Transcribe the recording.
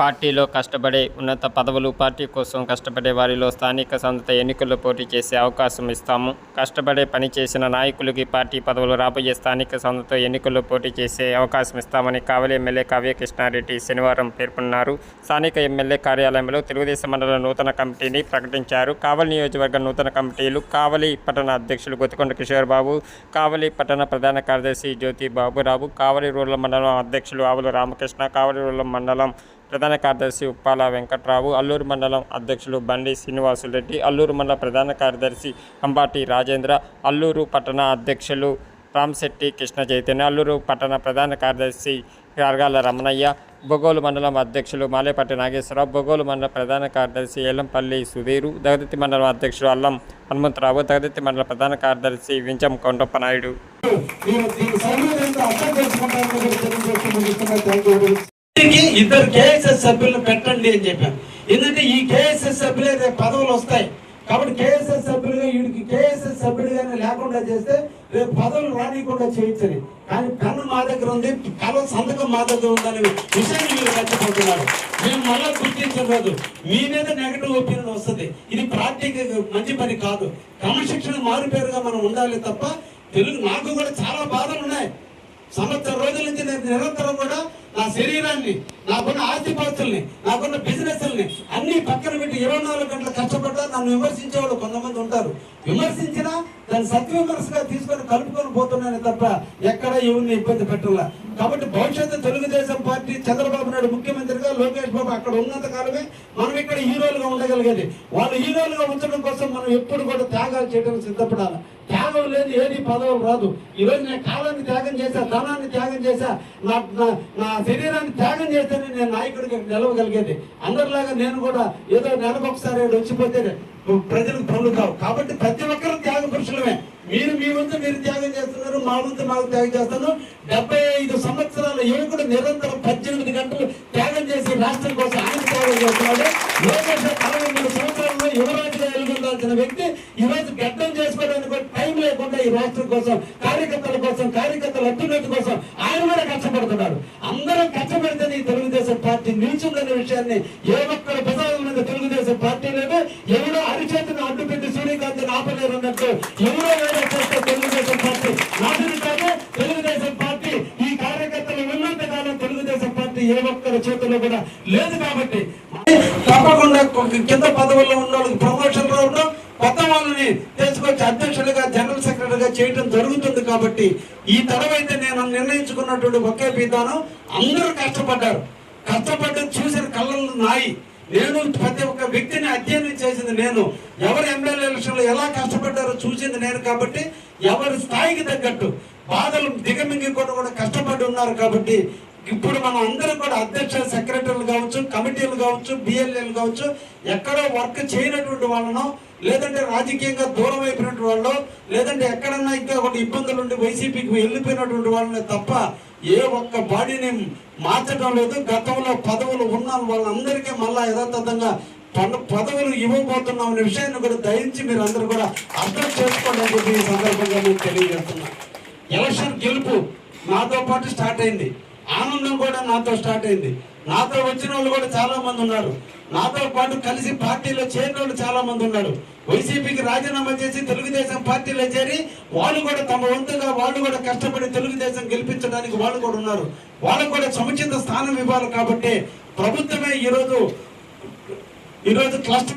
పార్టీలో కష్టపడే ఉన్నత పదవులు, పార్టీ కోసం కష్టపడే వారిలో స్థానిక సంస్థ ఎన్నికల్లో పోటీ చేసే అవకాశం ఇస్తాము. కష్టపడే పని చేసిన నాయకులకి పార్టీ పదవులు రాబోయే స్థానిక సంస్థ ఎన్నికల్లో పోటీ చేసే అవకాశం ఇస్తామని కావలి ఎమ్మెల్యే కావ్య కృష్ణారెడ్డి శనివారం పేర్కొన్నారు. స్థానిక ఎమ్మెల్యే కార్యాలయంలో తెలుగుదేశం మండల నూతన కమిటీని ప్రకటించారు. కావలి నియోజకవర్గ నూతన కమిటీలు కావలి పట్టణ అధ్యక్షులు గొత్తికొండ కిషోర్ బాబు, కావలి పట్టణ ప్రధాన కార్యదర్శి జ్యోతి బాబురావు, కావలి రూరల్ మండలం అధ్యక్షులు ఆవుల రామకృష్ణ, కావలి రూరల్ మండలం ప్రధాన కార్యదర్శి ఉప్పాల వెంకట్రావు, అల్లూరు మండలం అధ్యక్షులు బండి శ్రీనివాసులరెడ్డి, అల్లూరు మండల ప్రధాన కార్యదర్శి అంబాటి రాజేంద్ర, అల్లూరు పట్టణ అధ్యక్షులు రామ్శెట్టి కృష్ణ చైతన్య, అల్లూరు పట్టణ ప్రధాన కార్యదర్శి గార్గాల రమణయ్య, బొగోలు మండలం అధ్యక్షులు మాలేపట్టి నాగేశ్వరరావు, బొగోలు మండల ప్రధాన కార్యదర్శి ఏలంపల్లి సుధీరు, దగదత్తి మండలం అధ్యక్షుడు అల్లం హనుమంతరావు, దగదత్తి మండల ప్రధాన కార్యదర్శి వించం కొండప్పనాయుడు. ఇద్దరు కేఎస్ఎస్ సభ్యులను పెట్టండి అని చెప్పాను. ఎందుకంటే ఈ కేఎస్ఎస్ సభ్యులే రేపు పదవులు వస్తాయి కాబట్టి కేఎస్ఎస్ సభ్యులుగా వీడికి కేఎస్ఎస్ సభ్యుడిగానే లేకుండా చేస్తే రేపు పదవులు రానియకుండా చేయొచ్చని. కానీ పెన్ను మా దగ్గర ఉంది, కలం సంతకం మా దగ్గర ఉందనే విషయాన్ని మీరు మర్చిపోతున్నారు. మేము మళ్ళీ గుర్తించలేదు. మీ మీద నెగటివ్ ఒపీనియన్ వస్తుంది. ఇది పార్టీకి మంచి పని కాదు. క్రమశిక్షణ మారుపేరుగా మనం ఉండాలి తప్ప తెలుగు నాకు కూడా చాలా బాధలు ఉన్నాయి. సంవత్సరం రోజుల నుంచి నేను నిరంతరం కూడా నా శరీరాన్ని, నాకున్న ఆస్తిపాస్తుల్ని, నాకున్న బిజినెస్ని అన్ని పక్కన పెట్టి 24 గంటలు కష్టపడ్డా నన్ను విమర్శించే వాళ్ళు కొంతమంది ఉంటారు. విమర్శించినా దాన్ని సత్విమర్శగా తీసుకొని కలుపుకొని పోతున్నాను తప్ప ఎక్కడ ఎవరిని ఇబ్బంది పెట్టాల. కాబట్టి భవిష్యత్తు తెలుగుదేశం పార్టీ చంద్రబాబు నాయుడు ముఖ్యమంత్రిగా, లోకేష్ బాబు అక్కడ ఉన్నంత కాలమే మనం ఇక్కడ హీరోలుగా ఉండగలిగేది. వాళ్ళు హీరోలుగా ఉంచడం కోసం మనం ఎప్పుడు కూడా త్యాగాలు చేయడానికి సిద్ధపడాలి. త్యాగం లేదు ఏది పదవులు రాదు. ఈరోజు నేను కాలాన్ని త్యాగం చేశా, ధనాన్ని త్యాగం చేశా, నా శరీరాన్ని త్యాగం చేస్తేనే నేను నాయకుడికి నిలవగలిగేది. అందరిలాగా నేను కూడా ఏదో నెలకు ఒకసారి వచ్చిపోతే ప్రజలకు పనులు కావు. కాబట్టి ప్రతి ఒక్కరు త్యాగ పురుషులమే. మీరు మీ వంతు మీరు త్యాగం చేస్తున్నారు, మా వంతు మాకు త్యాగం చేస్తాను. 75 సంవత్సరాల యువకుడు నిరంతరం 18 గంటలు త్యాగం చేసి రాష్ట్రం కోసం ఆయన త్యాగం చేస్తున్నాడు. లోకేష్ 63 సంవత్సరాల్లో యువరాజుగా ఎలుగొందాల్సిన వ్యక్తి ఈరోజు గడ్డం చేసుకోవడానికి టైం లేకుండా ఈ రాష్ట్రం కోసం, కార్యకర్తల కోసం, కార్యకర్తల అభ్యున్నతి కోసం ఆయన కూడా కష్టపడుతున్నాడు. అందరం కష్టపడితేనే ఈ తెలుగుదేశం పార్టీ నిలిచిందనే విషయాన్ని ఏ ఒక్కరి ప్రజల మీద తెలుగుదేశం పార్టీ లేదు. ఎవరో అరిచేతిని అడ్డు పెట్టి సూర్యకాంతిని ఆపలేరు అన్నట్టు ఎవరో చేస్తే తెలుగుదేశం పార్టీ నాశనిస్తాము. తెలుగుదేశం పార్టీ ఈ కార్యకర్తలు ఉన్నంత కాలం తెలుగుదేశం పార్టీ ఏ ఒక్కరి చేతుల్లో కూడా లేదు. కాబట్టి తప్పకుండా కింద పదవుల్లో ఉన్న వాళ్ళకి ప్రమోషన్ రావడం, కొత్త వాళ్ళని తీసుకొచ్చి అధ్యక్షులుగా, జనరల్ సెక్రటరీగా చేయడం జరుగుతుంది. కాబట్టి ఈ తరవైతే నేను నిర్ణయించుకున్నటువంటి ఒకే విధానం, అందరూ కష్టపడ్డారు. కష్టపడ్డం చూసిన కళ్ళల్లో నాయి. నేను ప్రతి ఒక్క వ్యక్తిని అధ్యయనం చేసింది నేను. ఎవరు ఎమ్మెల్యే ఎలక్షన్లో ఎలా కష్టపడ్డారో చూసింది నేను. కాబట్టి ఎవరి స్థాయికి తగ్గట్టు బాధలు దిగమింగికొని కూడా కష్టపడి ఉన్నారు. కాబట్టి ఇప్పుడు మనం అందరం కూడా అధ్యక్షులు, సెక్రటరీలు కావచ్చు, కమిటీలు కావచ్చు, బిఎల్ఏలు కావచ్చు, ఎక్కడో వర్క్ చేయనటువంటి వాళ్ళను, లేదంటే రాజకీయంగా దూరం అయిపోయినటువంటి వాళ్ళు, లేదంటే ఎక్కడన్నా ఇంకా కొన్ని ఇబ్బందులు ఉండి వైసీపీకి వెళ్ళిపోయినటువంటి వాళ్ళని తప్ప ఏ ఒక్క బాడీని మార్చడం లేదు. గతంలో పదవులు ఉన్న వాళ్ళందరికీ మళ్ళా యథాతథంగా పదవులు ఇవ్వబోతున్నాం అనే విషయాన్ని కూడా దయించి మీరు అందరూ కూడా అర్థం చేసుకోండి అని చెప్పి ఈ సందర్భంగా నేను తెలియజేస్తున్నాను. ఎలక్షన్ గెలుపు నాతో పాటు స్టార్ట్ అయింది. ఆనందం కూడా నాతో స్టార్ట్ అయింది. నాతో వచ్చిన వాళ్ళు కూడా చాలా మంది ఉన్నారు. నాతో పాటు కలిసి పార్టీలో చేరిన వాళ్ళు చాలా మంది ఉన్నారు. వైసీపీకి రాజీనామా చేసి తెలుగుదేశం పార్టీలో చేరి వాళ్ళు కూడా తమ వంతుగా వాళ్ళు కూడా కష్టపడి తెలుగుదేశం గెలిపించడానికి వాళ్ళు కూడా ఉన్నారు. వాళ్ళకు కూడా సముచిత స్థానం ఇవ్వాలి. కాబట్టి ప్రభుత్వమే ఈరోజు క్లస్టర్